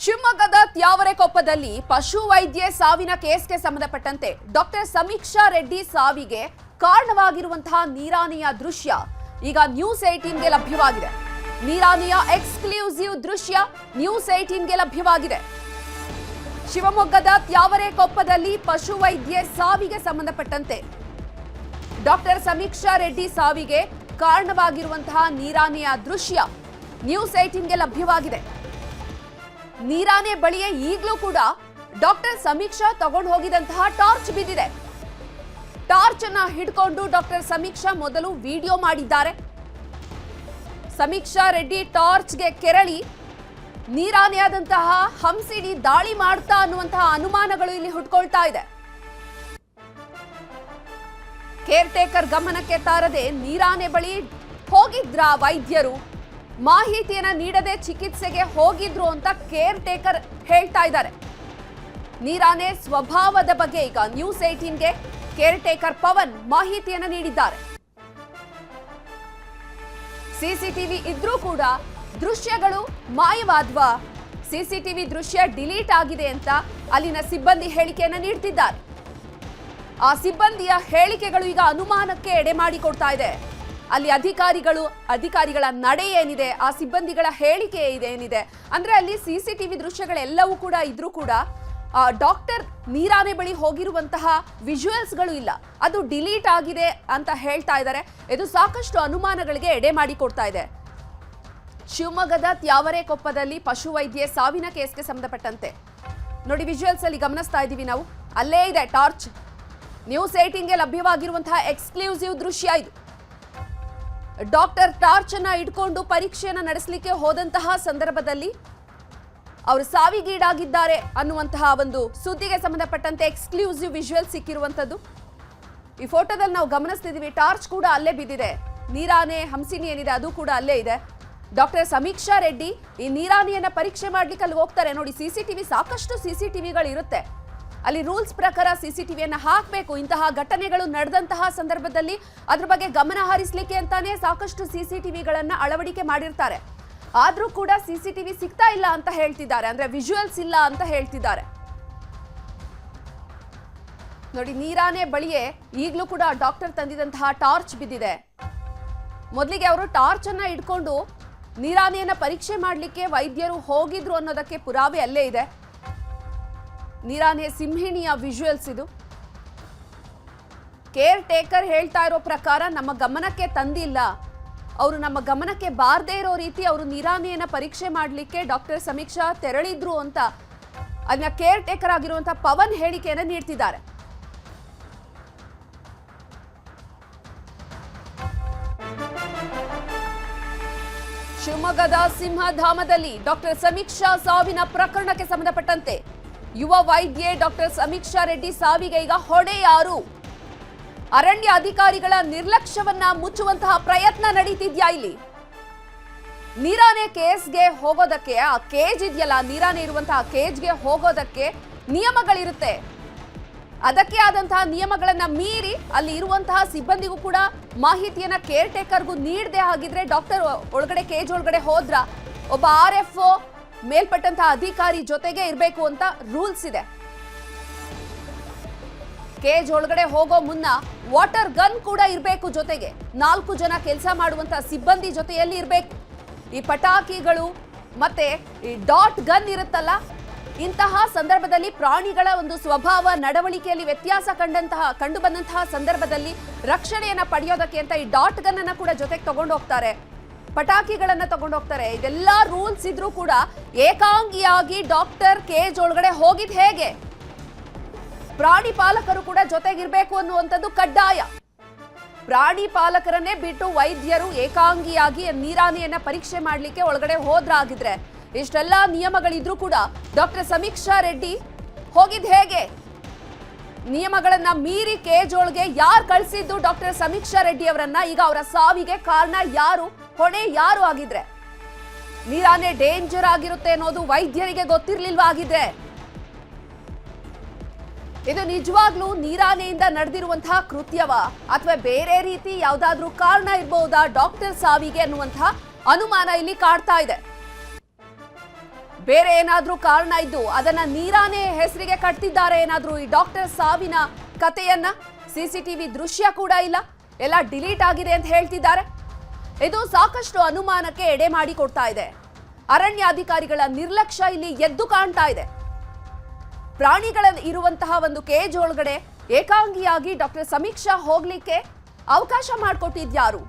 ಶಿವಮೊಗ್ಗದ ತ್ಯಾವರೆಕೊಪ್ಪದಲ್ಲಿ ಪಶು ವೈದ್ಯೆ ಸಾವಿನ ಕೇಸ್ಗೆ ಸಂಬಂಧಪಟ್ಟಂತೆ ಡಾಕ್ಟರ್ ಸಮೀಕ್ಷಾ ರೆಡ್ಡಿ ಸಾವಿಗೆ ಕಾರಣವಾಗಿರುವಂತಹ ನೀರಾನೆಯ ದೃಶ್ಯ ಈಗ ನ್ಯೂಸ್ 18ಗೆ ಲಭ್ಯವಾಗಿದೆ. ನೀರಾನೆಯ ಎಕ್ಸ್ಕ್ಲೂಸಿವ್ ದೃಶ್ಯ ನ್ಯೂಸ್ 18ಗೆ ಲಭ್ಯವಾಗಿದೆ. ಶಿವಮೊಗ್ಗದ ತ್ಯಾವರೆಕೊಪ್ಪದಲ್ಲಿ ಪಶು ವೈದ್ಯೆ ಸಾವಿಗೆ ಸಂಬಂಧಪಟ್ಟಂತೆ ಡಾಕ್ಟರ್ ಸಮೀಕ್ಷಾ ರೆಡ್ಡಿ ಸಾವಿಗೆ ಕಾರಣವಾಗಿರುವಂತಹ ನೀರಾನೆಯ ದೃಶ್ಯ ನ್ಯೂಸ್ 18ಗೆ ಲಭ್ಯವಾಗಿದೆ. ನೀರಾನೆ ಬಳಿಯೇ ಈಗಲೂ ಕೂಡ ಡಾಕ್ಟರ್ ಸಮೀಕ್ಷಾ ತಗೊಂಡು ಹೋಗಿದಂತಹ ಟಾರ್ಚ್ ಬಿದ್ದಿದೆ. ಟಾರ್ಚ್ ಅನ್ನ ಹಿಡ್ಕೊಂಡು ಡಾಕ್ಟರ್ ಸಮೀಕ್ಷಾ ಮೊದಲು ವಿಡಿಯೋ ಮಾಡಿದ್ದಾರೆ. ಸಮೀಕ್ಷಾ ರೆಡ್ಡಿ ಟಾರ್ಚ್ಗೆ ಕೆರಳಿ ನೀರಾನೆಯಾದಂತಹ ಹಂಸಿಡಿ ದಾಳಿ ಮಾಡ್ತಾ ಅನ್ನುವಂತಹ ಅನುಮಾನಗಳು ಇಲ್ಲಿ ಹುಟ್ಕೊಳ್ತಾ ಇದೆ. ಕೇರ್ ಟೇಕರ್ ಗಮನಕ್ಕೆ ತಾರದೆ ನೀರಾನೆ ಬಳಿ ಹೋಗಿದ್ರ ವೈದ್ಯರು, ಮಾಹಿತಿಯನ್ನ ನೀಡದೆ ಚಿಕಿತ್ಸೆಗೆ ಹೋಗಿದ್ರು ಅಂತ ಕೇರ್ ಟೇಕರ್ ಹೇಳ್ತಾ ಇದ್ದಾರೆ. ನೀರಾನೆ ಸ್ವಭಾವದ ಬಗ್ಗೆ ಈಗ ನ್ಯೂಸ್ 18ಗೆ ಕೇರ್ ಟೇಕರ್ ಪವನ್ ಮಾಹಿತಿಯನ್ನ ನೀಡಿದ್ದಾರೆ. ಸಿಸಿಟಿವಿ ಇದ್ರೂ ಕೂಡ ದೃಶ್ಯಗಳು ಮಾಯವಾದ್ವಾ, ಸಿಸಿಟಿವಿ ದೃಶ್ಯ ಡಿಲೀಟ್ ಆಗಿದೆ ಅಂತ ಅಲ್ಲಿನ ಸಿಬ್ಬಂದಿ ಹೇಳಿಕೆಯನ್ನ ನೀಡ್ತಿದ್ದಾರೆ. ಆ ಸಿಬ್ಬಂದಿಯ ಹೇಳಿಕೆಗಳು ಈಗ ಅನುಮಾನಕ್ಕೆ ಎಡೆ ಮಾಡಿಕೊಡ್ತಾ ಇದೆ. ಅಲ್ಲಿ ಅಧಿಕಾರಿಗಳ ನಡೆ ಏನಿದೆ, ಆ ಸಿಬ್ಬಂದಿಗಳ ಹೇಳಿಕೆ ಏನಿದೆ ಅಂದ್ರೆ ಅಲ್ಲಿ ಸಿಸಿಟಿವಿ ದೃಶ್ಯಗಳೆಲ್ಲವೂ ಕೂಡ ಇದ್ರೂ ಕೂಡ ಡಾಕ್ಟರ್ ನೀರಾನೆ ಬಳಿ ಹೋಗಿರುವಂತಹ ವಿಜುವಲ್ಸ್ಗಳು ಇಲ್ಲ, ಅದು ಡಿಲೀಟ್ ಆಗಿದೆ ಅಂತ ಹೇಳ್ತಾ ಇದ್ದಾರೆ. ಇದು ಸಾಕಷ್ಟು ಅನುಮಾನಗಳಿಗೆ ಎಡೆ ಮಾಡಿಕೊಡ್ತಾ ಇದೆ. ಶಿವಮೊಗ್ಗದ ತ್ಯಾವರೆಕೊಪ್ಪದಲ್ಲಿ ಪಶು ವೈದ್ಯೆ ಸಾವಿನ ಕೇಸ್ಗೆ ಸಂಬಂಧಪಟ್ಟಂತೆ ನೋಡಿ, ವಿಜುವಲ್ಸ್ ಅಲ್ಲಿ ಗಮನಿಸ್ತಾ ಇದ್ದೀವಿ ನಾವು. ಅಲ್ಲೇ ಇದೆ ಟಾರ್ಚ್. ನ್ಯೂಸ್ 18ಗೆ ಲಭ್ಯವಾಗಿರುವಂತಹ ಎಕ್ಸ್ಕ್ಲೂಸಿವ್ ದೃಶ್ಯ ಇದು. ಡಾಕ್ಟರ್ ಟಾರ್ಚ್ ಅನ್ನ ಇಟ್ಕೊಂಡು ಪರೀಕ್ಷೆಯನ್ನ ನಡೆಸಲಿಕ್ಕೆ ಹೋದಂತಹ ಸಂದರ್ಭದಲ್ಲಿ ಅವರು ಸಾವಿಗೀಡಾಗಿದ್ದಾರೆ ಅನ್ನುವಂತಹ ಒಂದು ಸುದ್ದಿಗೆ ಸಂಬಂಧಪಟ್ಟಂತೆ ಎಕ್ಸ್ಕ್ಲೂಸಿವ್ ವಿಜುವಲ್ ಸಿಕ್ಕಿರುವಂತದ್ದು. ಈ ಫೋಟೋದಲ್ಲಿ ನಾವು ಗಮನಿಸ್ತಿದೀವಿ, ಟಾರ್ಚ್ ಕೂಡ ಅಲ್ಲೇ ಬಿದ್ದಿದೆ. ನೀರಾನೆ ಹಂಸಿನಿ ಏನಿದೆ ಅದು ಕೂಡ ಅಲ್ಲೇ ಇದೆ. ಡಾಕ್ಟರ್ ಸಮೀಕ್ಷಾ ರೆಡ್ಡಿ ಈ ನೀರಾನೆಯನ್ನ ಪರೀಕ್ಷೆ ಮಾಡ್ಲಿಕ್ಕೆ ಅಲ್ಲಿ ಹೋಗ್ತಾರೆ. ನೋಡಿ, ಸಿಸಿಟಿವಿ ಸಾಕಷ್ಟು ಸಿಸಿಟಿವಿಗಳು ಇರುತ್ತೆ. ಅಲ್ಲಿ ರೂಲ್ಸ್ ಪ್ರಕಾರ ಸಿಸಿಟಿವಿಯನ್ನ ಹಾಕಬೇಕು. ಇಂತಹ ಘಟನೆಗಳು ನಡೆದಂತಹ ಸಂದರ್ಭದಲ್ಲಿ ಅದ್ರ ಬಗ್ಗೆ ಗಮನ ಹರಿಸಲಿಕ್ಕೆ ಅಂತಾನೆ ಸಾಕಷ್ಟು ಸಿಸಿಟಿವಿಗಳನ್ನ ಅಳವಡಿಕೆ ಮಾಡಿರ್ತಾರೆ. ಆದ್ರೂ ಕೂಡ ಸಿಸಿಟಿವಿ ಸಿಗ್ತಾ ಇಲ್ಲ ಅಂತ ಹೇಳ್ತಿದ್ದಾರೆ, ಅಂದ್ರೆ ವಿಜುವಲ್ಸ್ ಇಲ್ಲ ಅಂತ ಹೇಳ್ತಿದ್ದಾರೆ. ನೋಡಿ, ನೀರಾನೆ ಬಳಿಯೇ ಈಗಲೂ ಕೂಡ ಡಾಕ್ಟರ್ ತಂದಿದಂತಹ ಟಾರ್ಚ್ ಬಿದ್ದಿದೆ. ಮೊದಲಿಗೆ ಅವರು ಟಾರ್ಚ್ ಅನ್ನ ಇಟ್ಕೊಂಡು ನೀರಾನೆಯನ್ನ ಪರೀಕ್ಷೆ ಮಾಡಲಿಕ್ಕೆ ವೈದ್ಯರು ಹೋಗಿದ್ರು ಅನ್ನೋದಕ್ಕೆ ಪುರಾವೆ ಅಲ್ಲೇ ಇದೆ. ನೀರಾನೆ ಸಿಂಹಿಣಿಯ ವಿಜುವಲ್ಸ್ ಇದು. ಕೇರ್ ಟೇಕರ್ ಹೇಳ್ತಾ ಇರೋ ಪ್ರಕಾರ ನಮ್ಮ ಗಮನಕ್ಕೆ ತಂದಿಲ್ಲ, ಅವರು ನಮ್ಮ ಗಮನಕ್ಕೆ ಬಾರದೇ ಇರೋ ರೀತಿ ಅವರು ನೀರಾನೆಯನ್ನ ಪರೀಕ್ಷೆ ಮಾಡಲಿಕ್ಕೆ ಡಾಕ್ಟರ್ ಸಮೀಕ್ಷಾ ತೆರಳಿದ್ರು ಅಂತ ಅದನ್ನ ಕೇರ್ ಟೇಕರ್ ಆಗಿರುವಂತಹ ಪವನ್ ಹೇಳಿಕೆಯನ್ನು ನೀಡ್ತಿದ್ದಾರೆ. ಶಿವಮೊಗ್ಗದ ಸಿಂಹಧಾಮದಲ್ಲಿ ಡಾಕ್ಟರ್ ಸಮೀಕ್ಷಾ ಸಾವಿನ ಪ್ರಕರಣಕ್ಕೆ ಸಂಬಂಧಪಟ್ಟಂತೆ ಯುವ ವೈದ್ಯೆ ಡಾಕ್ಟರ್ ಸಮೀಕ್ಷಾ ರೆಡ್ಡಿ ಸಾವಿಗೆ ಈಗ ಹೊಣೆ ಯಾರು? ಅರಣ್ಯ ಅಧಿಕಾರಿಗಳ ನಿರ್ಲಕ್ಷ್ಯವನ್ನ ಮುಚ್ಚುವಂತಹ ಪ್ರಯತ್ನ ನಡೀತಿದ್ಯಾ? ಇಲ್ಲಿ ನೀರಾನೆ ಕೇಸ್ಗೆ ಹೋಗೋದಕ್ಕೆ ಆ ಕೇಜ್ ಇದೆಯಲ್ಲ, ನೀರಾನೆ ಇರುವಂತಹ ಕೇಜ್ಗೆ ಹೋಗೋದಕ್ಕೆ ನಿಯಮಗಳಿರುತ್ತೆ. ಅದಕ್ಕೆ ಆದಂತಹ ನಿಯಮಗಳನ್ನ ಮೀರಿ ಅಲ್ಲಿ ಇರುವಂತಹ ಸಿಬ್ಬಂದಿಗೂ ಕೂಡ ಮಾಹಿತಿಯನ್ನ ಕೇರ್ ಟೇಕರ್ಗೂ ನೀಡದೆ ಆಗಿದ್ರೆ ಡಾಕ್ಟರ್ ಒಳಗಡೆ ಕೇಜ್ ಒಳಗಡೆ ಹೋದ್ರ ಒಬ್ಬ RFO ಮೇಲ್ಪಟ್ಟಂತಹ ಅಧಿಕಾರಿ ಜೊತೆಗೆ ಇರಬೇಕು ಅಂತ ರೂಲ್ಸ್ ಇದೆ. ಕೇಜ್ ಒಳಗಡೆ ಹೋಗೋ ಮುನ್ನ ವಾಟರ್ ಗನ್ ಕೂಡ ಇರಬೇಕು ಜೊತೆಗೆ. 4 ಜನ ಕೆಲಸ ಮಾಡುವಂತಹ ಸಿಬ್ಬಂದಿ ಜೊತೆಯಲ್ಲಿ ಇರಬೇಕು. ಈ ಪಟಾಕಿಗಳು ಮತ್ತೆ ಈ ಡಾಟ್ ಗನ್ ಇರುತ್ತಲ್ಲ, ಇಂತಹ ಸಂದರ್ಭದಲ್ಲಿ ಪ್ರಾಣಿಗಳ ಒಂದು ಸ್ವಭಾವ ನಡವಳಿಕೆಯಲ್ಲಿ ವ್ಯತ್ಯಾಸ ಕಂಡು ಬಂದಂತಹ ಸಂದರ್ಭದಲ್ಲಿ ರಕ್ಷಣೆಯನ್ನ ಪಡೆಯೋದಕ್ಕೆ ಅಂತ ಈ ಡಾಟ್ ಗನ್ ಅನ್ನ ಕೂಡ ಜೊತೆಗೆ ತಗೊಂಡು ಹೋಗ್ತಾರೆ, ಪಟಾಕಿಗಳನ್ನ ತಗೊಂಡು ಹೋಗ್ತಾರೆ. ಇದೆಲ್ಲ ರೂಲ್ಸ್ ಇದ್ರೂ ಕೂಡ ಏಕಾಂಗಿಯಾಗಿ ಡಾಕ್ಟರ್ ಕೇಜ್ ಒಳಗಡೆ ಹೋಗಿದ್ ಹೇಗೆ? ಪ್ರಾಣಿ ಪಾಲಕರು ಕೂಡ ಜೊತೆಗಿರ್ಬೇಕು ಅನ್ನುವಂಥದ್ದು ಕಡ್ಡಾಯ. ಪ್ರಾಣಿ ಪಾಲಕರನ್ನೇ ಬಿಟ್ಟು ವೈದ್ಯರು ಏಕಾಂಗಿಯಾಗಿ ನೀರಾನೆಯನ್ನ ಪರೀಕ್ಷೆ ಮಾಡ್ಲಿಕ್ಕೆ ಒಳಗಡೆ ಹೋದ್ರಾಗಿದ್ರೆ ಇಷ್ಟೆಲ್ಲ ನಿಯಮಗಳಿದ್ರೂ ಕೂಡ ಡಾಕ್ಟರ್ ಸಮೀಕ್ಷಾ ರೆಡ್ಡಿ ಹೋಗಿದ್ ಹೇಗೆ? ನಿಯಮಗಳನ್ನ ಮೀರಿ ಕೇಜ್ ಒಳಗೆ ಯಾರು ಕಳಿಸಿದ್ದು ಡಾಕ್ಟರ್ ಸಮೀಕ್ಷಾ ರೆಡ್ಡಿ ಅವರನ್ನ? ಈಗ ಅವರ ಸಾವಿಗೆ ಕಾರಣ ಯಾರು, ಹೊಣೆ ಯಾರು ಆಗಿದ್ರೆ? ನೀರಾನೆ ಡೇಂಜರ್ ಆಗಿರುತ್ತೆ ಅನ್ನೋದು ವೈದ್ಯರಿಗೆ ಗೊತ್ತಿರ್ಲಿಲ್ವಾ ಆಗಿದ್ರೆ? ಇದು ನಿಜವಾಗ್ಲೂ ನೀರಾನೆಯಿಂದ ನಡೆದಿರುವಂತಹ ಕೃತ್ಯವ ಅಥವಾ ಬೇರೆ ರೀತಿ ಯಾವುದಾದ್ರೂ ಕಾರಣ ಇರಬಹುದಾ ಡಾಕ್ಟರ್ ಸಾವಿಗೆ ಅನ್ನುವಂತಹ ಅನುಮಾನ ಇಲ್ಲಿ ಕಾಡ್ತಾ ಇದೆ. ಬೇರೆ ಏನಾದ್ರೂ ಕಾರಣ ಇದ್ದು ಅದನ್ನ ನೀರಾನೇ ಹೆಸರಿಗೆ ಕಟ್ತಿದ್ದಾರೆ ಏನಾದ್ರೂ ಈ ಡಾಕ್ಟರ್ ಸಾವಿನ ಕಥೆಯನ್ನ? ಸಿಸಿಟಿವಿ ದೃಶ್ಯ ಕೂಡ ಇಲ್ಲ, ಎಲ್ಲ ಡಿಲೀಟ್ ಆಗಿದೆ ಅಂತ ಹೇಳ್ತಿದ್ದಾರೆ. ಇದು ಸಾಕಷ್ಟು ಅನುಮಾನಕ್ಕೆ ಎಡೆ ಮಾಡಿ ಕೊಡ್ತಾ ಇದೆ. ಅರಣ್ಯಾಧಿಕಾರಿಗಳ ನಿರ್ಲಕ್ಷ್ಯ ಇಲ್ಲಿ ಎದ್ದು ಕಾಣ್ತಾ ಇದೆ. ಪ್ರಾಣಿಗಳ ಇರುವಂತಹ ಒಂದು ಕೇಜ್ ಒಳಗಡೆ ಏಕಾಂಗಿಯಾಗಿ ಡಾಕ್ಟರ್ ಸಮೀಕ್ಷಾ ಹೋಗ್ಲಿಕ್ಕೆ ಅವಕಾಶ ಮಾಡಿಕೊಟ್ಟಿದ್ಯಾರು?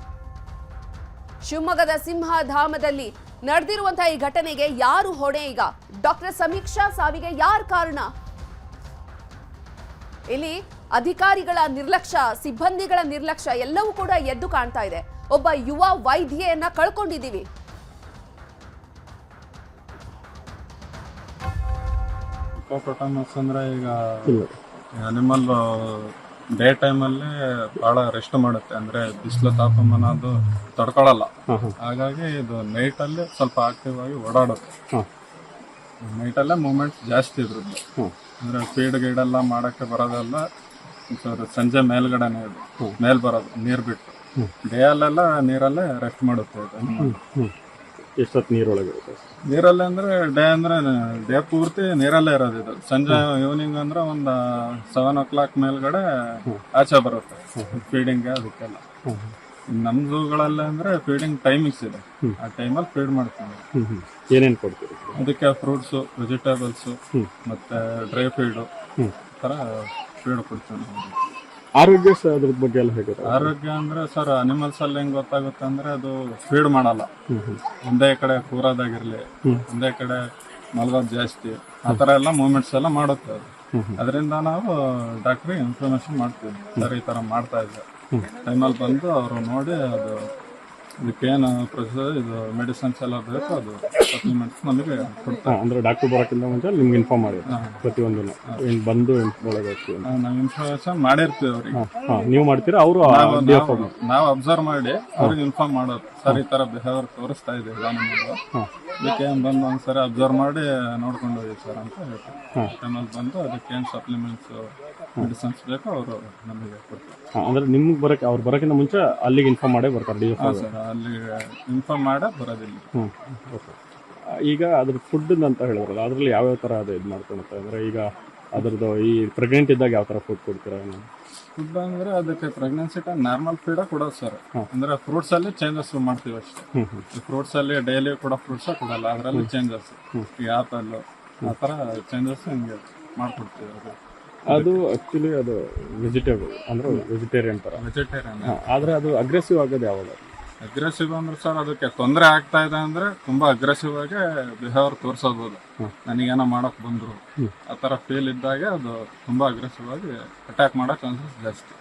ಶಿವಮೊಗ್ಗದ ಸಿಂಹಧಾಮದಲ್ಲಿ ನಡೆದಿರುವಂತಹ ಈ ಘಟನೆಗೆ ಯಾರು ಹೊಣೆ? ಈಗ ಡಾಕ್ಟರ್ ಸಮೀಕ್ಷಾ ಸಾವಿಗೆ ಯಾರು ಕಾರಣ? ಇಲ್ಲಿ ಅಧಿಕಾರಿಗಳ ನಿರ್ಲಕ್ಷ್ಯ, ಸಿಬ್ಬಂದಿಗಳ ನಿರ್ಲಕ್ಷ್ಯ ಎಲ್ಲವೂ ಕೂಡ ಎದ್ದು ಕಾಣ್ತಾ ಇದೆ. ಒಬ್ಬ ಯುವ ವೈದ್ಯೆಯನ್ನ ಕಳ್ಕೊಂಡಿದ್ದೀವಿ. ಅಂದ್ರೆ ಈಗ ಅನಿಮಲ್ ಡೇ ಟೈಮಲ್ಲಿ ಬಹಳ ರೆಸ್ಟ್ ಮಾಡುತ್ತೆ, ಅಂದ್ರೆ ಬಿಸಿಲು ತಾಪಮಾನ ಅದು ತಡ್ಕೊಳಲ್ಲ. ಹಾಗಾಗಿ ಇದು ನೈಟ್ ಅಲ್ಲಿ ಸ್ವಲ್ಪ ಆಕ್ಟಿವ್ ಆಗಿ ಓಡಾಡುತ್ತೆ. ನೈಟ್ ಅಲ್ಲೇ ಮೂವ್ಮೆಂಟ್ಸ್ ಜಾಸ್ತಿ ಇದ್ರದ್ದು. ಅಂದ್ರೆ ಫೀಡ್ ಗೀಡ್ ಎಲ್ಲ ಮಾಡಕ್ಕೆ ಬರೋದೆಲ್ಲ ಸಂಜೆ ಮೇಲ್ಗಡೆನೆ ಇದು ಮೇಲ್ ಬರೋದು ನೀರ್ ಬಿಟ್ಟು. ಡೇ ಅಲ್ಲೆಲ್ಲ ನೀರಲ್ಲೇ ರೆಸ್ಟ್ ಮಾಡುತ್ತೆ ಇದು. ಎಷ್ಟೊತ್ತು ನೀರೊಳಗೆ ನೀರಲ್ಲೇ ಅಂದ್ರೆ ಡೇ ಪೂರ್ತಿ ನೀರಲ್ಲೇ ಇರೋದು ಇದು. ಸಂಜೆ ಈವ್ನಿಂಗ್ ಅಂದ್ರೆ ಒಂದು 7 o'clock ಮೇಲ್ಗಡೆ ಆಚೆ ಬರುತ್ತೆ ಫೀಡಿಂಗ್. ಅದಕ್ಕೆಲ್ಲ ನಮ್ ಝೂಗಳಲ್ಲೇ ಅಂದ್ರೆ ಫೀಡಿಂಗ್ ಟೈಮಿಂಗ್ಸ್ ಇದೆ. ಆ ಟೈಮಲ್ಲಿ ಫೀಡ್ ಮಾಡ್ತೀವಿ. ಏನೇನು ಕೊಡ್ತೀವಿ ಅದಕ್ಕೆ? ಫ್ರೂಟ್ಸು, ವೆಜಿಟೇಬಲ್ಸು, ಮತ್ತೆ ಡ್ರೈ ಫೀಡು ತರ ಫೀಡ್ ಕೊಡ್ತೀವಿ. ಆರೋಗ್ಯ ಅದ್ರ ಬಗ್ಗೆ ಎಲ್ಲ ಹೇಗೆ? ಆರೋಗ್ಯ ಅಂದ್ರೆ ಸರ್ ಅನಿಮಲ್ಸ್ ಅಲ್ಲಿ ಹೆಂಗ್ ಗೊತ್ತಾಗುತ್ತೆ ಅಂದ್ರೆ ಅದು ಫೀಡ್ ಮಾಡಲ್ಲ. ಒಂದೇ ಕಡೆ ಕೂರೋದಾಗಿರ್ಲಿ, ಒಂದೇ ಕಡೆ ಮಲಗೋದು ಜಾಸ್ತಿ, ಆತರ ಎಲ್ಲ ಮೂವ್ಮೆಂಟ್ಸ್ ಎಲ್ಲ ಮಾಡುತ್ತೆ ಅದು. ಅದರಿಂದ ನಾವು ಡಾಕ್ಟ್ರಿಗೆ ಇನ್ಫಾರ್ಮೇಶನ್ ಮಾಡ್ತೀವಿ, ಸರ್ ಈ ತರ ಮಾಡ್ತಾ ಇದ್ದೆ. ಟೈಮಲ್ಲಿ ಬಂದು ಅವರು ನೋಡಿ ಅದು ಇದಕ್ಕೇನು ಪ್ರೊಸೀಜರ್, ಇದು ಮೆಡಿಸಿನ್ಸ್ ಎಲ್ಲ ಬೇಕು, ಅದು ಸಪ್ಲಿಮೆಂಟ್ಸ್ ನಮಗೆ ಕೊಡ್ತಾರೆ. ಅಂದ್ರೆ ಡಾಕ್ಟರ್ ಬರೋಕ್ಕಿಂತ ಮುಂಚೆ ನಿಮ್ಗೆ ಇನ್ಫಾರ್ಮ್ ಮಾಡಿ ಪ್ರತಿಯೊಂದು ಬಂದು ಒಳಗೆ ನಾವು ಇನ್ಫಾರ್ಮೇಶನ್ ಮಾಡಿರ್ತೀವಿ ಅವ್ರಿಗೆ. ನೀವು ಮಾಡ್ತೀರಾ? ಅವರು ನಾವು ಅಬ್ಸರ್ವ್ ಮಾಡಿ ಅವ್ರಿಗೆ ಇನ್ಫಾರ್ಮ್ ಮಾಡೋದು, ಸರ್ ಈ ತರ ಬಿಹೇವಿಯರ್ ತೋರಿಸ್ತಾ ಇದೆ ನಿಮ್ಮದು, ಅದಕ್ಕೆ ಬಂದು ಒಂದ್ಸರಿ ಅಬ್ಸರ್ವ್ ಮಾಡಿ ನೋಡ್ಕೊಂಡು ಹೋಗಿ ಸರ್ ಅಂತ ಹೇಳ್ತಾರೆ. ಟೈಮಲ್ಲಿ ಬಂದು ಅದಕ್ಕೆ ಏನು ಸಪ್ಲಿಮೆಂಟ್ಸ್ ಮೆಡಿಸಿನ್ಸ್ ಬೇಕು ಅವರು ನಮಗೆ ಕೊಡ್ತಾರೆ. ಅಂದ್ರೆ ನಿಮ್ಗೆ ಬರಕ್ಕೆ ಅವ್ರು ಬರೋಕ್ಕಿಂತ ಮುಂಚೆ ಅಲ್ಲಿಗೆ ಇನ್ಫಾರ್ಮ್ ಮಾಡೇ ಬರ್ತಾರೆ ಸರ್, ಅಲ್ಲಿ ಇನ್ಫಾರ್ಮ್ ಮಾಡೇ ಬರೋದಿಲ್ಲ. ಈಗ ಅದ್ರ ಫುಡ್ ಅಂತ ಹೇಳಿದ್ರಲ್ಲ, ಅದ್ರಲ್ಲಿ ಯಾವ್ಯಾವ ತರ ಅದು ಇದು ಮಾಡ್ಕೊಳುತ್ತೆ? ಅಂದ್ರೆ ಈಗ ಅದ್ರದ್ದು ಈ ಪ್ರೆಗ್ನೆಂಟ್ ಇದ್ದಾಗ ಯಾವ ತರ ಫುಡ್ ಕೊಡ್ತೀರಾ? ಫುಡ್ ಅಂದ್ರೆ ಅದಕ್ಕೆ ಪ್ರೆಗ್ನೆನ್ಸಿ ಟೈಮ್ ನಾರ್ಮಲ್ ಫೀಡ್ ಕೊಡೋದು ಸರ್. ಅಂದ್ರೆ ಫ್ರೂಟ್ಸ್ ಅಲ್ಲಿ ಚೇಂಜಸ್ ಮಾಡ್ತೀವಿ ಅಷ್ಟೇ. ಫ್ರೂಟ್ಸ್ ಅಲ್ಲಿ ಡೈಲಿ ಕೂಡ ಫ್ರೂಟ್ಸ್ ಕೊಡಲ್ಲ, ಅದರಲ್ಲಿ ಚೇಂಜಸ್, ಈ ಆಪಲ್ ಆ ತರ ಚೇಂಜಸ್ ಹಿಂಗೆ ಮಾಡ್ಕೊಡ್ತೀವಿ. ಅದು ಆಕ್ಚುಲಿ ಅದು ವೆಜಿಟೇಬಲ್ ಅಂದ್ರೆ ವೆಜಿಟೇರಿಯನ್ ತರ. ಆದ್ರೆ ಅದು ಅಗ್ರೆಸಿವ್ ಆಗೋದು ಯಾವಾಗ? ಅಗ್ರೆಸಿವ್ ಅಂದ್ರೆ ಸರ್ ಅದಕ್ಕೆ ತೊಂದರೆ ಆಗ್ತಾ ಇದೆ ಅಂದ್ರೆ ತುಂಬಾ ಅಗ್ರೆಸಿವ್ ಆಗಿ ಬಿಹೇವಿಯರ್ ತೋರಿಸಬಹುದು. ನನಗೇನೋ ಮಾಡಕ್ ಬಂದ್ರು ಆ ತರ ಫೀಲ್ ಇದ್ದಾಗ ಅದು ತುಂಬಾ ಅಗ್ರೆಸಿವ್ ಆಗಿ ಅಟ್ಯಾಕ್ ಮಾಡೋ ಚಾನ್ಸಸ್ ಜಾಸ್ತಿ.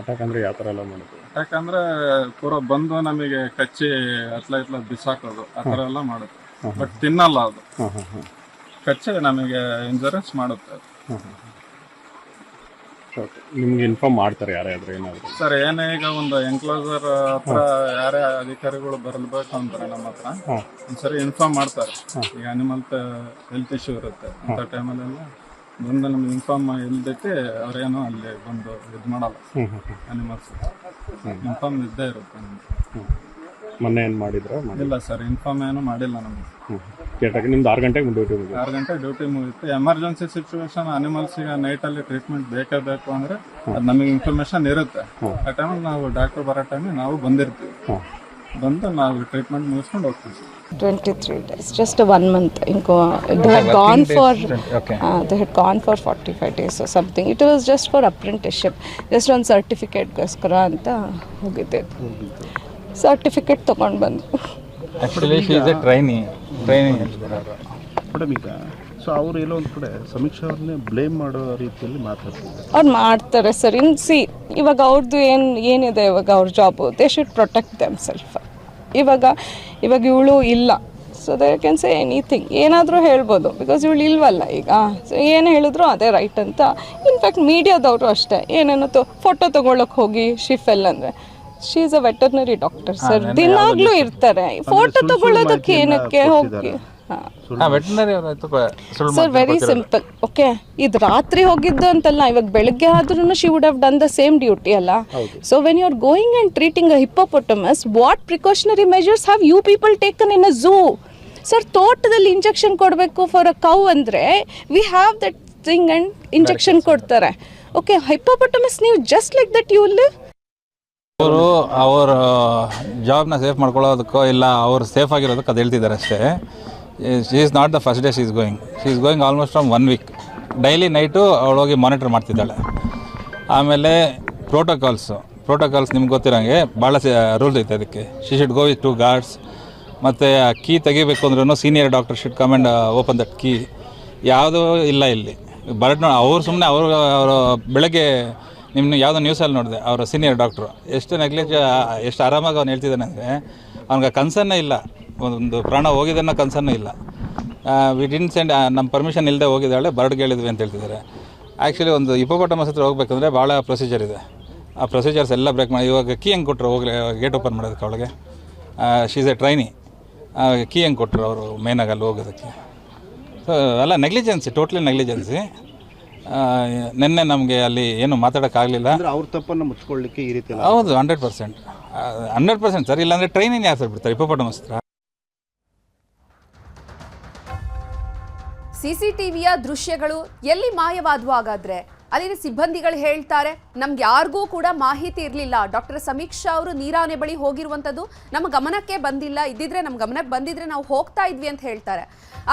ಅಟ್ಯಾಕ್ ಅಂದ್ರೆ ಯಾವ ತರ ಎಲ್ಲ ಮಾಡುತ್ತೆ? ಅಟ್ಯಾಕ್ ಅಂದ್ರೆ ಪೂರ ಬಂದು ನಮಗೆ ಕಚ್ಚಿ ಇತ್ಲ ಬಿಸಾಕೋದು ಆ ತರ ಎಲ್ಲ ಮಾಡುತ್ತೆ. ಬಟ್ ತಿನ್ನಲ್ಲ ಅದು, ಕಚ್ಚಿ ನಮಗೆ ಇಂಜುರೀಸ್ ಮಾಡುತ್ತೆ. ನಿಮ್ಗೆ ಇನ್ಫಾರ್ಮ್ ಮಾಡ್ತಾರೆ ಯಾರಾದ್ರೂ ಏನಾದ್ರು? ಸರ್ ಏನೇ ಈಗ ಒಂದು ಎನ್ಕ್ಲೋಸರ್ ಹತ್ರ ಯಾರೇ ಅಧಿಕಾರಿಗಳು ಬರಲ್ಬೇಕು ಅಂತಾರೆ ನಮ್ಮ ಹತ್ರ, ಒಂದ್ಸರಿ ಇನ್ಫಾರ್ಮ್ ಮಾಡ್ತಾರೆ. ಈಗ ಅನಿಮಲ್ ಹೆಲ್ತ್ ಇಶ್ಯೂ ಇರುತ್ತೆ ಅಂತ ಟೈಮಲ್ಲೆಲ್ಲ ಬಂದು ನಮ್ಗೆ ಇನ್ಫಾರ್ಮ್ ಇಲ್ದಕ್ಕೆ ಅವ್ರೇನು ಅಲ್ಲಿ ಬಂದು ಇದು ಮಾಡಲ್ಲ. ಅನಿಮಲ್ಸ್ ಇನ್ಫಾರ್ಮ್ ಇದ್ದೇ ಇರುತ್ತೆ ನಮ್ಗೆ. ಮೊನ್ನೆ ಏನು ಮಾಡಿದ್ರ? ಇಲ್ಲ ಸರ್, ಇನ್ಫಾರ್ಮ್ ಏನು ಮಾಡಿಲ್ಲ ನಮ್ಗೆ. ನಿಮ್ದು 6 ಗಂಟೆಗೆ ಡ್ಯೂಟಿ ಮುಗಿತು? 6 ಗಂಟೆ ಡ್ಯೂಟಿ ಮುಗಿತ್ತು. ಎಮರ್ಜೆನ್ಸಿ ಸಿಚುವೇಶನ್ ಅನಿಮಲ್ಸಿಗೆ ನೈಟಲ್ಲಿ ಟ್ರೀಟ್ಮೆಂಟ್ ಬೇಕೇ ಬೇಕು ಅಂದ್ರೆ ಅದು ನಮಗೆ ಇನ್ಫಾರ್ಮೇಶನ್ ಇರುತ್ತೆ. ಆ ಟೈಮಲ್ಲಿ ನಾವು ಡಾಕ್ಟರ್ ಬರೋ ಟೈಮಿಗೆ ನಾವು ಬಂದಿರ್ತೀವಿ, ಬಂದು ನಾವು ಟ್ರೀಟ್ಮೆಂಟ್ ಮುಗಿಸ್ಕೊಂಡು ಹೋಗ್ತೀವಿ. 23 days, just 1 month. They had gone for they had gone for 45 days or something. It was just for apprenticeship, just on certificate goskara anta hogide. Certificate ತಗೊಂಡು ಬಂದು actually she is A trainee madam. ಈಗ so ಅವರು ಎಲ್ಲೋ ಒಂದು ಕಡೆ ಸಮೀಕ್ಷೆ ಅವ್ರನ್ನೇ blame ಮಾಡೋ ರೀತಿಯಲ್ಲಿ ಮಾತಾಡ್ತಿದ್ದಾರೆ. ಅವ್ರು ಮಾಡ್ತಾರೆ ಸರ್. ಇವಾಗ ಅವ್ರದ್ದು ಏನಿದೆ ಇವಾಗ ಅವ್ರ job, they should protect them self. ಇವಾಗ ಇವಳು ಇಲ್ಲ, so they can say anything, ಏನಾದರೂ ಹೇಳ್ಬೋದು, ಬಿಕಾಸ್ ಇವಳು ಇಲ್ವಲ್ಲ ಈಗ. ಸೊ ಏನು ಹೇಳಿದ್ರು ಅದೇ ರೈಟ್ ಅಂತ. ಇನ್ಫ್ಯಾಕ್ಟ್ ಮೀಡಿಯಾದವರು ಅಷ್ಟೇ, ಏನೇನೋ ಫೋಟೋ ತೊಗೊಳಕ್ಕೆ ಹೋಗಿ ಶಿಫೆಲ್ ಅಂದರೆ she is a veterinary doctor sir, ದಿನಾಗ್ಲೂ ಇರ್ತಾರೆ. ಫೋಟೋ ತಗೊಳ್ಳೋದಕ್ಕೆ ಏನಕ್ಕೆ ಹೋಗಿ? Sir very simple. ಓಕೆ, ಇದು ರಾತ್ರಿ ಹೋಗಿದ್ದು ಅಂತಲ್ಲ, ಇವಾಗ ಬೆಳಗ್ಗೆ ಆದ್ರೂ she would have done the same duty ಅಲ್ಲ. So when you are going and treating a hippopotamus, what precautionary measures have you people taken in a zoo? Sir ತೋಟದಲ್ಲಿ injection ಕೊಡಬೇಕು ಫಾರ್ ಅ ಕೌ ಅಂದರೆ we have that thing and injection ಕೊಡ್ತಾರೆ. Okay, hippopotamus ನೀವು just like that you will ಅವರು ಅವ್ರ ಜಾಬ್ನ safe ಮಾಡ್ಕೊಳ್ಳೋದಕ್ಕೋ ಇಲ್ಲ ಅವ್ರು safe ಆಗಿರೋದಕ್ಕೆ ಅದು ಹೇಳ್ತಿದ್ದಾರೆ ಅಷ್ಟೇ. She is not the first day she is going almost from 1 week. Daily night ಅವಳು ಹೋಗಿ ಮಾನಿಟರ್ ಮಾಡ್ತಿದ್ದಾಳೆ. ಆಮೇಲೆ ಪ್ರೋಟೋಕಾಲ್ಸ್ ನಿಮ್ಗೆ ಗೊತ್ತಿರೋಂಗೆ ಭಾಳ ರೂಲ್ಸ್ ಐತೆ ಅದಕ್ಕೆ. She should go with 2 guards. ಮತ್ತು ಕೀ ತೆಗಿಬೇಕು ಅಂದ್ರೂ senior doctor should come and open that key. ಯಾವುದೂ ಇಲ್ಲ ಇಲ್ಲಿ. ಅವ್ರು ಸುಮ್ಮನೆ ಅವರು ಬೆಳಗ್ಗೆ ನಿಮ್ಮ ಯಾವುದೋ ನ್ಯೂಸಲ್ಲಿ ನೋಡಿದೆ, ಅವರ ಸೀನಿಯರ್ ಡಾಕ್ಟ್ರು ಎಷ್ಟು ಆರಾಮಾಗಿ ಅವ್ನು ಹೇಳ್ತಿದ್ದಾನೆ ಅಂದರೆ ಅವ್ನಿಗೆ ಕನ್ಸರ್ನೇ ಇಲ್ಲ, ಒಂದು ಪ್ರಾಣ ಹೋಗಿದ್ದನ್ನ ಕನ್ಸರ್ನೂ ಇಲ್ಲ. ವಿ ಡಿಂಟ್ ಸೆಂಡ್, ನಮ್ಮ ಪರ್ಮಿಷನ್ ಇಲ್ಲದೆ ಹೋಗಿದ್ದಾಳೆ, ಬರ್ಡ್ಗೆ ಹೇಳಿದ್ವಿ ಅಂತ ಹೇಳ್ತಿದ್ದಾರೆ. ಆ್ಯಕ್ಚುಲಿ ಒಂದು ಹಿಪ್ಪೋಪೊಟಮಸ್ ಹತ್ರ ಹೋಗ್ಬೇಕಂದ್ರೆ ಭಾಳ ಪ್ರೊಸೀಜರ್ ಇದೆ. ಆ ಪ್ರೊಸೀಜರ್ಸ್ ಎಲ್ಲ ಬ್ರೇಕ್ ಮಾಡಿ ಇವಾಗ ಕೀ ಹೆಂಗೆ ಕೊಟ್ಟರು ಹೋಗ್ಲಿ ಗೇಟ್ ಓಪನ್ ಮಾಡೋದಕ್ಕೆ ಅವಳಿಗೆ? She is A trainee. Key ಹೆಂಗೆ ಕೊಟ್ಟರು ಅವರು ಮೇನಾಗಿ ಅಲ್ಲಿ ಹೋಗೋದಕ್ಕೆ? ಸೊ ಎಲ್ಲ ನೆಗ್ಲಿಜೆನ್ಸಿ, ಟೋಟ್ಲಿ ನೆಗ್ಲಿಜೆನ್ಸಿ. ನಿನ್ನೆ ನಮಗೆ ಅಲ್ಲಿ ಏನು ಮಾತಾಡೋಕ್ಕಾಗಲಿಲ್ಲ. ಅವ್ರ ತಪ್ಪನ್ನು ಮುಚ್ಕೊಳ್ಳಿಕ್ಕೆ ಈ ರೀತಿ ಹೌದು, 100% ಸರ್. ಇಲ್ಲಾಂದರೆ ಟ್ರೈನಿಂಗ್ ಯಾರು ಸರ್ ಬಿಡ್ತಾರೆ ಹಿಪ್ಪೋಪೊಟಮಸ್ ಹತ್ರ? CCTVಯ ದೃಶ್ಯಗಳು ಎಲ್ಲಿ ಮಾಯವಾದವು? ಹಾಗಾದ್ರೆ ಅಲ್ಲಿನ ಸಿಬ್ಬಂದಿಗಳು ಹೇಳ್ತಾರೆ, ನಮ್ಗೆ ಯಾರಿಗೂ ಕೂಡ ಮಾಹಿತಿ ಇರಲಿಲ್ಲ. ಡಾಕ್ಟರ್ ಸಮೀಕ್ಷಾ ಅವರು ನೀರಾನೆ ಬಳಿ ಹೋಗಿರುವಂಥದ್ದು ನಮ್ಮ ಗಮನಕ್ಕೆ ಬಂದಿಲ್ಲ, ಇದ್ದಿದ್ರೆ ನಮ್ಮ ಗಮನಕ್ಕೆ ಬಂದಿದ್ರೆ ನಾವು ಹೋಗ್ತಾ ಇದ್ವಿ ಅಂತ ಹೇಳ್ತಾರೆ.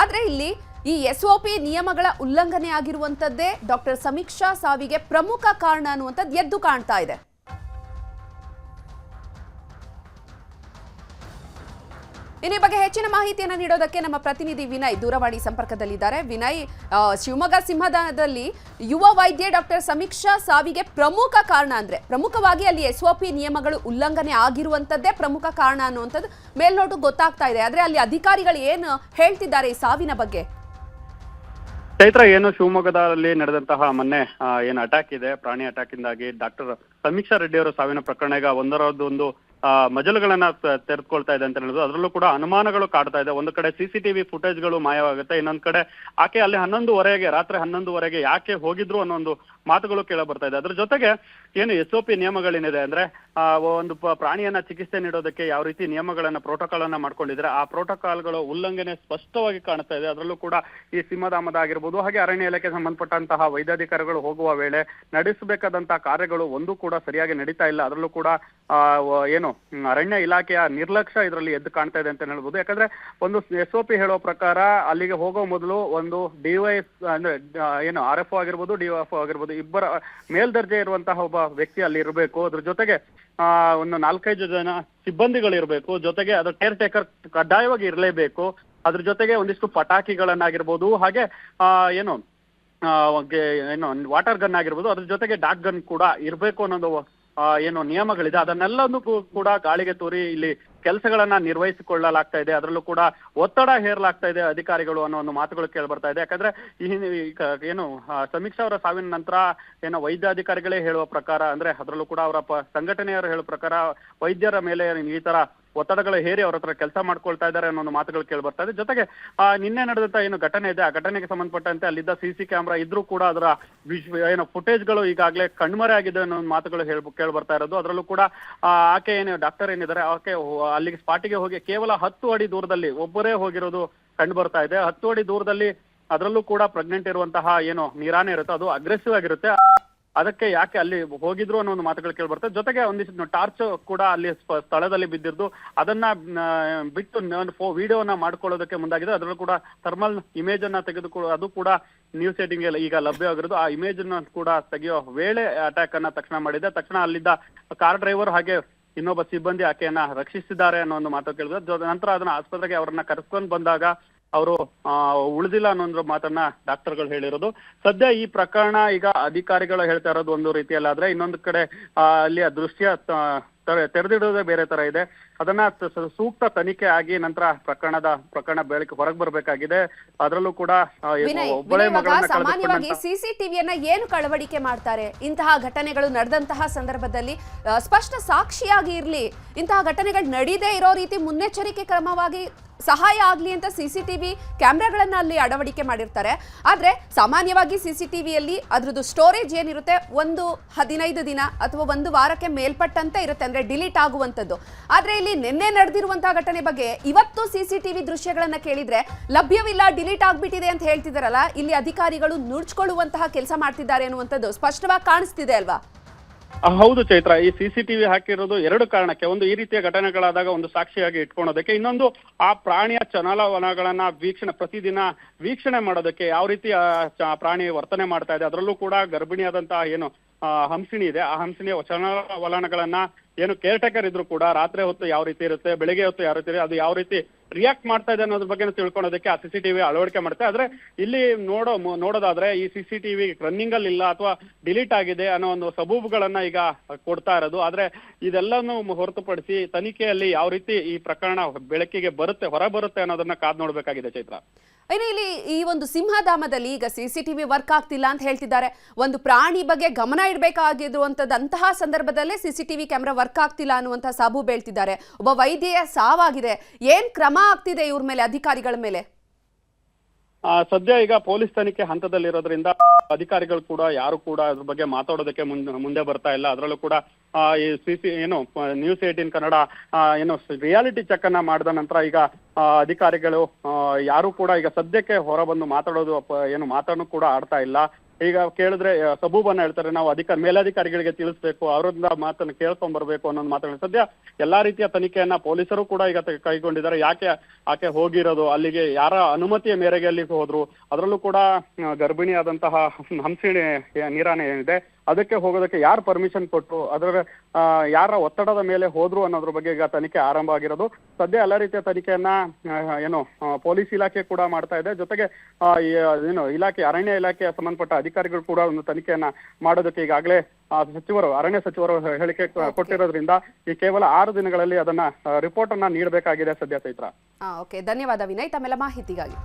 ಆದರೆ ಇಲ್ಲಿ ಈ SOP ನಿಯಮಗಳ ಉಲ್ಲಂಘನೆ ಆಗಿರುವಂಥದ್ದೇ ಡಾಕ್ಟರ್ ಸಮೀಕ್ಷಾ ಸಾವಿಗೆ ಪ್ರಮುಖ ಕಾರಣ ಅನ್ನುವಂಥದ್ದು ಎದ್ದು ಕಾಣ್ತಾ ಇದೆ. ಇನ್ನು ಈ ಬಗ್ಗೆ ಹೆಚ್ಚಿನ ಮಾಹಿತಿಯನ್ನು ನೀಡೋದಕ್ಕೆ ನಮ್ಮ ಪ್ರತಿನಿಧಿ ವಿನಯ್ ದೂರವಾಣಿ ಸಂಪರ್ಕದಲ್ಲಿದ್ದಾರೆ. ವಿನಯ್, ಶಿವಮೊಗ್ಗ ಸಿಂಹದಾನದಲ್ಲಿ ಯುವ ವೈದ್ಯೆ ಡಾಕ್ಟರ್ ಸಮೀಕ್ಷಾ ಸಾವಿಗೆ ಪ್ರಮುಖ ಕಾರಣ ಅಂದ್ರೆ ಪ್ರಮುಖವಾಗಿ ಅಲ್ಲಿ SOP ನಿಯಮಗಳು ಉಲ್ಲಂಘನೆ ಆಗಿರುವಂತದ್ದೇ ಪ್ರಮುಖ ಕಾರಣ ಅನ್ನುವಂಥದ್ದು ಮೇಲ್ನೋಟಕ್ಕೆ ಗೊತ್ತಾಗ್ತಾ ಇದೆ. ಆದ್ರೆ ಅಲ್ಲಿ ಅಧಿಕಾರಿಗಳು ಏನು ಹೇಳ್ತಿದ್ದಾರೆ ಈ ಸಾವಿನ ಬಗ್ಗೆ? ಚೈತ್ರ, ಏನು ಶಿವಮೊಗ್ಗದಲ್ಲಿ ನಡೆದಂತಹ ಮೊನ್ನೆ ಏನು ಅಟ್ಯಾಕ್ ಇದೆ, ಪ್ರಾಣಿ ಅಟ್ಯಾಕ್ ಇಂದಾಗಿ ಡಾಕ್ಟರ್ ಸಮೀಕ್ಷಾ ರೆಡ್ಡಿ ಅವರ ಸಾವಿನ ಪ್ರಕರಣ ಈಗ ಒಂದರದೊಂದು ಮಜಲುಗಳನ್ನ ತೆರೆದುಕೊಳ್ತಾ ಇದೆ ಅಂತ ಹೇಳಿದ್ರು. ಅದರಲ್ಲೂ ಕೂಡ ಅನುಮಾನಗಳು ಕಾಡ್ತಾ ಇದೆ. ಒಂದು ಕಡೆ CCTV ಫುಟೇಜ್ಗಳು ಮಾಯವಾಗುತ್ತೆ, ಇನ್ನೊಂದು ಕಡೆ ಆಕೆ ಅಲ್ಲಿ ರಾತ್ರಿ 11:30 ಯಾಕೆ ಹೋಗಿದ್ರು ಅನ್ನೋ ಒಂದು ಮಾತುಗಳು ಕೇಳ ಬರ್ತಾ ಇದೆ. ಅದ್ರ ಜೊತೆಗೆ ಏನು SOP ನಿಯಮಗಳೇನಿದೆ ಅಂದ್ರೆ ಒಂದು ಪ್ರಾಣಿಯನ್ನ ಚಿಕಿತ್ಸೆ ನೀಡೋದಕ್ಕೆ ಯಾವ ರೀತಿ ನಿಯಮಗಳನ್ನ ಪ್ರೋಟೋಕಾಲ್ ಅನ್ನ ಮಾಡ್ಕೊಂಡಿದ್ರೆ ಆ ಪ್ರೋಟೋಕಾಲ್ಗಳು ಉಲ್ಲಂಘನೆ ಸ್ಪಷ್ಟವಾಗಿ ಕಾಣ್ತಾ ಇದೆ. ಅದರಲ್ಲೂ ಕೂಡ ಈ ಸಿಂಹಧಾಮದ ಆಗಿರ್ಬೋದು, ಹಾಗೆ ಅರಣ್ಯ ಇಲಾಖೆ ಸಂಬಂಧಪಟ್ಟಂತಹ ವೈದ್ಯಾಧಿಕಾರಿಗಳು ಹೋಗುವ ವೇಳೆ ನಡೆಸಬೇಕಾದಂತಹ ಕಾರ್ಯಗಳು ಒಂದು ಕೂಡ ಸರಿಯಾಗಿ ನಡೀತಾ ಇಲ್ಲ. ಅದರಲ್ಲೂ ಕೂಡ ಏನು ಅರಣ್ಯ ಇಲಾಖೆಯ ನಿರ್ಲಕ್ಷ್ಯ ಇದರಲ್ಲಿ ಎದ್ದು ಕಾಣ್ತಾ ಇದೆ ಅಂತ ಹೇಳ್ಬೋದು. ಯಾಕಂದ್ರೆ ಒಂದು SOP ಹೇಳೋ ಪ್ರಕಾರ ಅಲ್ಲಿಗೆ ಹೋಗೋ ಮೊದಲು ಒಂದು DYS ಅಂದ್ರೆ ಏನು RFO ಆಗಿರ್ಬೋದು, DOFO ಆಗಿರ್ಬೋದು, ಇಬ್ಬರ ಮೇಲ್ದರ್ಜೆ ಇರುವಂತಹ ಒಬ್ಬ ವ್ಯಕ್ತಿ ಅಲ್ಲಿ ಇರಬೇಕು. ಅದ್ರ ಜೊತೆಗೆ ಒಂದು 4-5 ಜನ ಸಿಬ್ಬಂದಿಗಳು ಇರಬೇಕು. ಜೊತೆಗೆ ಅದು ಕೇರ್ ಟೇಕರ್ ಕಡ್ಡಾಯವಾಗಿ ಇರಲೇಬೇಕು. ಅದ್ರ ಜೊತೆಗೆ ಒಂದಿಷ್ಟು ಪಟಾಕಿಗಳನ್ನಾಗಿರ್ಬೋದು, ಹಾಗೆ ಏನು ವಾಟರ್ ಗನ್ ಆಗಿರ್ಬೋದು, ಅದ್ರ ಜೊತೆಗೆ ಡಾಗ್ ಗನ್ ಕೂಡ ಇರಬೇಕು ಅನ್ನೋದು ಏನು ನಿಯಮಗಳಿದೆ. ಅದನ್ನೆಲ್ಲನೂ ಕೂಡ ಗಾಳಿಗೆ ತೂರಿ ಇಲ್ಲಿ ಕೆಲಸಗಳನ್ನ ನಿರ್ವಹಿಸಿಕೊಳ್ಳಲಾಗ್ತಾ ಇದೆ. ಅದರಲ್ಲೂ ಕೂಡ ಒತ್ತಡ ಹೇರಲಾಗ್ತಾ ಇದೆ ಅಧಿಕಾರಿಗಳು ಅನ್ನೋ ಒಂದು ಮಾತುಗಳು ಕೇಳಿ ಬರ್ತಾ ಇದೆ. ಯಾಕಂದ್ರೆ ಏನು ಸಮೀಕ್ಷಾ ಅವರ ಸಾವಿನ ನಂತರ ಏನೋ ವೈದ್ಯಾಧಿಕಾರಿಗಳೇ ಹೇಳುವ ಪ್ರಕಾರ, ಅಂದ್ರೆ ಅದರಲ್ಲೂ ಕೂಡ ಅವರ ಸಂಘಟನೆಯವರು ಹೇಳುವ ಪ್ರಕಾರ ವೈದ್ಯರ ಮೇಲೆ ಈ ತರ ಒತ್ತಡಗಳು ಹೇರಿ ಅವ್ರ ಹತ್ರ ಕೆಲಸ ಮಾಡ್ಕೊಳ್ತಾ ಇದ್ದಾರೆ ಅನ್ನೋ ಒಂದು ಮಾತುಗಳು ಕೇಳಿ ಬರ್ತಾ ಇದೆ. ಜೊತೆಗೆ ನಿನ್ನೆ ನಡೆದಂತ ಏನು ಘಟನೆ ಇದೆ, ಆ ಘಟನೆಗೆ ಸಂಬಂಧಪಟ್ಟಂತೆ ಅಲ್ಲಿದ್ದ CC ಕ್ಯಾಮ್ರಾ ಇದ್ರೂ ಕೂಡ ಅದರ ಏನು ಫುಟೇಜ್ಗಳು ಈಗಾಗಲೇ ಕಣ್ಮರೆ ಆಗಿದೆ ಅನ್ನೋ ಒಂದು ಮಾತುಗಳು ಕೇಳಿ ಬರ್ತಾ ಇರೋದು. ಅದರಲ್ಲೂ ಕೂಡ ಆಕೆ ಏನು ಡಾಕ್ಟರ್ ಏನಿದ್ದಾರೆ ಆಕೆ ಅಲ್ಲಿಗೆ ಸ್ಪಾಟಿಗೆ ಹೋಗಿ ಕೇವಲ 10 ಅಡಿ ದೂರದಲ್ಲಿ ಒಬ್ಬರೇ ಹೋಗಿರೋದು ಕಂಡು ಬರ್ತಾ ಇದೆ. 10 ಅಡಿ ದೂರದಲ್ಲಿ ಅದರಲ್ಲೂ ಕೂಡ ಪ್ರೆಗ್ನೆಂಟ್ ಇರುವಂತಹ ಏನು ನೀರಾನೆ ಇರುತ್ತೆ, ಅದು ಅಗ್ರೆಸಿವ್ ಆಗಿರುತ್ತೆ. ಅದಕ್ಕೆ ಯಾಕೆ ಅಲ್ಲಿ ಹೋಗಿದ್ರು ಅನ್ನೋ ಒಂದು ಮಾತುಗಳು ಕೇಳಿ ಬರ್ತದೆ. ಜೊತೆಗೆ ಒಂದಿಷ್ಟು ಟಾರ್ಚ್ ಕೂಡ ಅಲ್ಲಿ ಸ್ಥಳದಲ್ಲಿ ಬಿದ್ದಿದ್ದು, ಅದನ್ನ ಬಿಟ್ಟು ವಿಡಿಯೋನ ಮಾಡ್ಕೊಳ್ಳೋದಕ್ಕೆ ಮುಂದಾಗಿದೆ. ಅದರಲ್ಲೂ ಕೂಡ ಥರ್ಮಲ್ ಇಮೇಜ್ ಅನ್ನ ತೆಗೆದುಕೊಳ್ಳೋ, ಅದು ಕೂಡ ನ್ಯೂಸ್ ಏಟಿಂಗ್ ಈಗ ಲಭ್ಯವಾಗಿರೋದು. ಆ ಇಮೇಜ್ ಅನ್ನ ಕೂಡ ತೆಗೆಯೋ ವೇಳೆ ಅಟ್ಯಾಕ್ ಅನ್ನ ತಕ್ಷಣ ಮಾಡಿದೆ. ತಕ್ಷಣ ಅಲ್ಲಿದ್ದ ಕಾರ್ ಡ್ರೈವರ್ ಹಾಗೆ ಇನ್ನೊಬ್ಬ ಸಿಬ್ಬಂದಿ ಆಕೆಯನ್ನ ರಕ್ಷಿಸಿದ್ದಾರೆ ಅನ್ನೋ ಒಂದು ಮಾತು ಕೇಳಿದ್ರು. ನಂತರ ಅದನ್ನ ಆಸ್ಪತ್ರೆಗೆ ಅವರನ್ನ ಕರೆಸ್ಕೊಂಡು ಬಂದಾಗ ಅವರು ಉಳಿದಿಲ್ಲ ಅನ್ನೋ ಮಾತನ್ನ ಡಾಕ್ಟರ್ಗಳು ಹೇಳಿರೋದು. ಸದ್ಯ ಈ ಪ್ರಕರಣ ಈಗ ಅಧಿಕಾರಿಗಳು ಹೇಳ್ತಾ ಇರೋದು ಒಂದು ರೀತಿಯಲ್ಲಾದ್ರೆ, ಇನ್ನೊಂದು ಕಡೆ ಅಲ್ಲಿ ದೃಶ್ಯ ತೆರೆದಿಡೋದೇ ಬೇರೆ ತರ ಇದೆ. ಅದನ್ನ ಸೂಕ್ತ ತನಿಖೆ ಆಗಿ ನಂತರ ಪ್ರಕರಣ ಬೆಳಕಿಗೆ ಹೊರಗೆ ಬರ್ಬೇಕಾಗಿದೆ. ಅದರಲ್ಲೂ ಕೂಡ ಸಾಮಾನ್ಯವಾಗಿ CCTVಯನ್ನ ಏನು ಕಳವಳಿಕೆ ಮಾಡ್ತಾರೆ, ಇಂತಹ ಘಟನೆಗಳು ನಡೆದಂತಹ ಸಂದರ್ಭದಲ್ಲಿ ಸ್ಪಷ್ಟ ಸಾಕ್ಷಿಯಾಗಿ ಇರ್ಲಿ, ಇಂತಹ ಘಟನೆಗಳು ನಡೀದೇ ಇರೋ ರೀತಿ ಮುನ್ನೆಚ್ಚರಿಕೆ ಕ್ರಮವಾಗಿ ಸಹಾಯ ಆಗ್ಲಿ ಅಂತ CCTV ಕ್ಯಾಮ್ರಾಗಳನ್ನ ಅಲ್ಲಿ ಅಳವಡಿಕೆ ಮಾಡಿರ್ತಾರೆ. ಆದ್ರೆ ಸಾಮಾನ್ಯವಾಗಿ CCTVಯಲ್ಲಿ ಅದ್ರದ್ದು ಸ್ಟೋರೇಜ್ ಏನಿರುತ್ತೆ ಒಂದು 15 ದಿನ ಅಥವಾ 1 ವಾರಕ್ಕೆ ಮೇಲ್ಪಟ್ಟಂತೆ ಇರುತ್ತೆ, ಅಂದ್ರೆ ಡಿಲೀಟ್ ಆಗುವಂಥದ್ದು. ಆದ್ರೆ ಮನೆಯಲ್ಲಿ ನಿನ್ನೆ ನಡೆದಿರುವಂತಹ ಘಟನೆ ಬಗ್ಗೆ ಇವತ್ತು ಸಿಸಿಟಿವಿ ದೃಶ್ಯಗಳನ್ನ ಕೇಳಿದ್ರೆ ಲಭ್ಯವಿಲ್ಲ, ಡಿಲೀಟ್ ಆಗ್ಬಿಟ್ಟಿದೆ ಅಂತ ಹೇಳ್ತಿದಾರಲ್ಲ, ಇಲ್ಲಿ ಅಧಿಕಾರಿಗಳು ನುಡ್ಸ್ಕೊಳ್ಳುವಂತಹ ಕೆಲಸ ಮಾಡ್ತಿದ್ದಾರೆ ಅನ್ನುವಂಥದ್ದು ಸ್ಪಷ್ಟವಾಗಿ ಕಾಣಿಸ್ತಿದೆ ಅಲ್ವಾ? ಹೌದು ಚೈತ್ರ, ಈ ಸಿಸಿಟಿವಿ ಹಾಕಿರೋದು ಎರಡು ಕಾರಣಕ್ಕೆ. ಒಂದು, ಈ ರೀತಿಯ ಘಟನೆಗಳಾದಾಗ ಒಂದು ಸಾಕ್ಷಿಯಾಗಿ ಇಟ್ಕೊಳೋದಕ್ಕೆ, ಇನ್ನೊಂದು ಆ ಪ್ರಾಣಿಯ ಚಲನವಲನಗಳನ್ನ ಪ್ರತಿದಿನ ವೀಕ್ಷಣೆ ಮಾಡೋದಕ್ಕೆ, ಯಾವ ರೀತಿ ಆ ಪ್ರಾಣಿ ವರ್ತನೆ ಮಾಡ್ತಾ ಇದೆ. ಅದರಲ್ಲೂ ಕೂಡ ಗರ್ಭಿಣಿಯಾದಂತಹ ಏನು ಹಂಸಿಣಿ ಇದೆ, ಆ ಹಂಸಿಣಿಯ ಚಲನವಲನಗಳನ್ನ ಏನು ಕೇರ್ ಟೇಕರ್ ಇದ್ರು ಕೂಡ ರಾತ್ರಿ ಹೊತ್ತು ಯಾವ ರೀತಿ ಇರುತ್ತೆ, ಬೆಳಿಗ್ಗೆ ಹೊತ್ತು ಯಾವ ರೀತಿ ಅದು ಯಾವ ರೀತಿ ರಿಯಾಕ್ಟ್ ಮಾಡ್ತಾ ಇದೆ ಅನ್ನೋದ್ರ ಬಗ್ಗೆ ತಿಳ್ಕೊಳೋದಕ್ಕೆ ಆ ಸಿಸಿಟಿವಿ ಅಳವಡಿಕೆ ಮಾಡುತ್ತೆ. ಆದ್ರೆ ಇಲ್ಲಿ ನೋಡೋದಾದ್ರೆ ಈ ಸಿಸಿಟಿವಿ ರನ್ನಿಂಗ್ ಅಲ್ಲಿ ಇಲ್ಲ ಅಥವಾ ಡಿಲೀಟ್ ಆಗಿದೆ ಅನ್ನೋ ಒಂದು ಸಬೂಬುಗಳನ್ನ ಈಗ ಕೊಡ್ತಾ ಇರೋದು. ಆದ್ರೆ ಇದೆಲ್ಲನೂ ಹೊರತುಪಡಿಸಿ ತನಿಖೆಯಲ್ಲಿ ಯಾವ ರೀತಿ ಈ ಪ್ರಕರಣ ಬೆಳಕಿಗೆ ಹೊರ ಬರುತ್ತೆ ಅನ್ನೋದನ್ನ ಕಾದ್ ನೋಡ್ಬೇಕಾಗಿದೆ ಚೈತ್ರ. ಇನ್ನು ಇಲ್ಲಿ ಈ ಒಂದು ಸಿಂಹಧಾಮದಲ್ಲಿ ಈಗ ಸಿಸಿಟಿವಿ ವರ್ಕ್ ಆಗ್ತಿಲ್ಲ ಅಂತ ಹೇಳ್ತಿದ್ದಾರೆ. ಒಂದು ಪ್ರಾಣಿ ಬಗ್ಗೆ ಗಮನ ಇಡಬೇಕಾಗಿರುವಂತದ್ದಂತಹ ಸಂದರ್ಭದಲ್ಲೇ ಸಿಸಿಟಿವಿ ಕ್ಯಾಮೆರಾ ವರ್ಕ್ ಆಗ್ತಿಲ್ಲ ಅನ್ನುವಂತಹ ಸಾಬು ಹೇಳ್ತಿದ್ದಾರೆ. ಒಬ್ಬ ವೈದ್ಯೆಯ ಸಾವಾಗಿದೆ, ಏನ್ ಕ್ರಮ ಆಗ್ತಿದೆ ಇವ್ರ ಮೇಲೆ, ಅಧಿಕಾರಿಗಳ ಮೇಲೆ? ಸದ್ಯ ಈಗ ಪೊಲೀಸ್ ತನಿಖೆ ಹಂತದಲ್ಲಿರೋದ್ರಿಂದ ಅಧಿಕಾರಿಗಳು ಕೂಡ ಯಾರು ಕೂಡ ಅದ್ರ ಬಗ್ಗೆ ಮಾತಾಡೋದಕ್ಕೆ ಮುಂದೆ ಬರ್ತಾ ಇಲ್ಲ. ಅದರಲ್ಲೂ ಕೂಡ ಈ ನ್ಯೂಸ್ 18 ಕನ್ನಡ ರಿಯಾಲಿಟಿ ಚೆಕ್ ಅನ್ನ ಮಾಡಿದ ನಂತರ ಈಗ ಅಧಿಕಾರಿಗಳು ಯಾರು ಕೂಡ ಈಗ ಸದ್ಯಕ್ಕೆ ಹೊರ ಬಂದು ಮಾತಾಡೋದು ಮಾತನ್ನು ಕೂಡ ಆಡ್ತಾ ಇಲ್ಲ. ಈಗ ಕೇಳಿದ್ರೆ ಸಬೂಬನ್ನ ಹೇಳ್ತಾರೆ, ನಾವು ಮೇಲಧಿಕಾರಿಗಳಿಗೆ ತಿಳಿಸ್ಬೇಕು, ಅವರಿಂದ ಮಾತನ್ನು ಕೇಳ್ಕೊಂಡ್ ಬರ್ಬೇಕು ಅನ್ನೋದು ಮಾತಾಡಿ ಸದ್ಯ ಎಲ್ಲಾ ರೀತಿಯ ತನಿಖೆಯನ್ನ ಪೊಲೀಸರು ಕೂಡ ಈಗ ಕೈಗೊಂಡಿದ್ದಾರೆ. ಯಾಕೆ ಆಕೆ ಹೋಗಿರೋದು ಅಲ್ಲಿಗೆ, ಯಾರ ಅನುಮತಿಯ ಮೇರೆಗೆ ಅಲ್ಲಿಗೆ ಹೋದ್ರು, ಅದರಲ್ಲೂ ಕೂಡ ಗರ್ಭಿಣಿಯಾದಂತಹ ಹಂಸಿಣಿ ನೀರಾನೆ ಏನಿದೆ ಅದಕ್ಕೆ ಹೋಗೋದಕ್ಕೆ ಯಾರು ಪರ್ಮಿಷನ್ ಕೊಟ್ಟು, ಅದರ ಯಾರ ಒತ್ತಡದ ಮೇಲೆ ಹೋದ್ರು ಅನ್ನೋದ್ರ ಬಗ್ಗೆ ಈಗ ತನಿಖೆ ಆರಂಭ ಆಗಿರೋದು. ಸದ್ಯ ಎಲ್ಲ ರೀತಿಯ ತನಿಖೆಯನ್ನ ಪೊಲೀಸ್ ಇಲಾಖೆ ಕೂಡ ಮಾಡ್ತಾ ಇದೆ. ಜೊತೆಗೆ ಅರಣ್ಯ ಇಲಾಖೆಯ ಸಂಬಂಧಪಟ್ಟ ಅಧಿಕಾರಿಗಳು ಕೂಡ ಒಂದು ತನಿಖೆಯನ್ನ ಮಾಡೋದಕ್ಕೆ ಈಗಾಗಲೇ ಅರಣ್ಯ ಸಚಿವರು ಹೇಳಿಕೆ ಕೊಟ್ಟಿರೋದ್ರಿಂದ ಈ ಕೇವಲ 6 ದಿನಗಳಲ್ಲಿ ಅದನ್ನ ರಿಪೋರ್ಟ್ ಅನ್ನ ನೀಡಬೇಕಾಗಿದೆ ಸದ್ಯ ಚೈತ್ರ. ಓಕೆ, ಧನ್ಯವಾದ ವಿನಯ್ ತಮ್ಮೆಲ್ಲ ಮಾಹಿತಿಗಾಗಿ.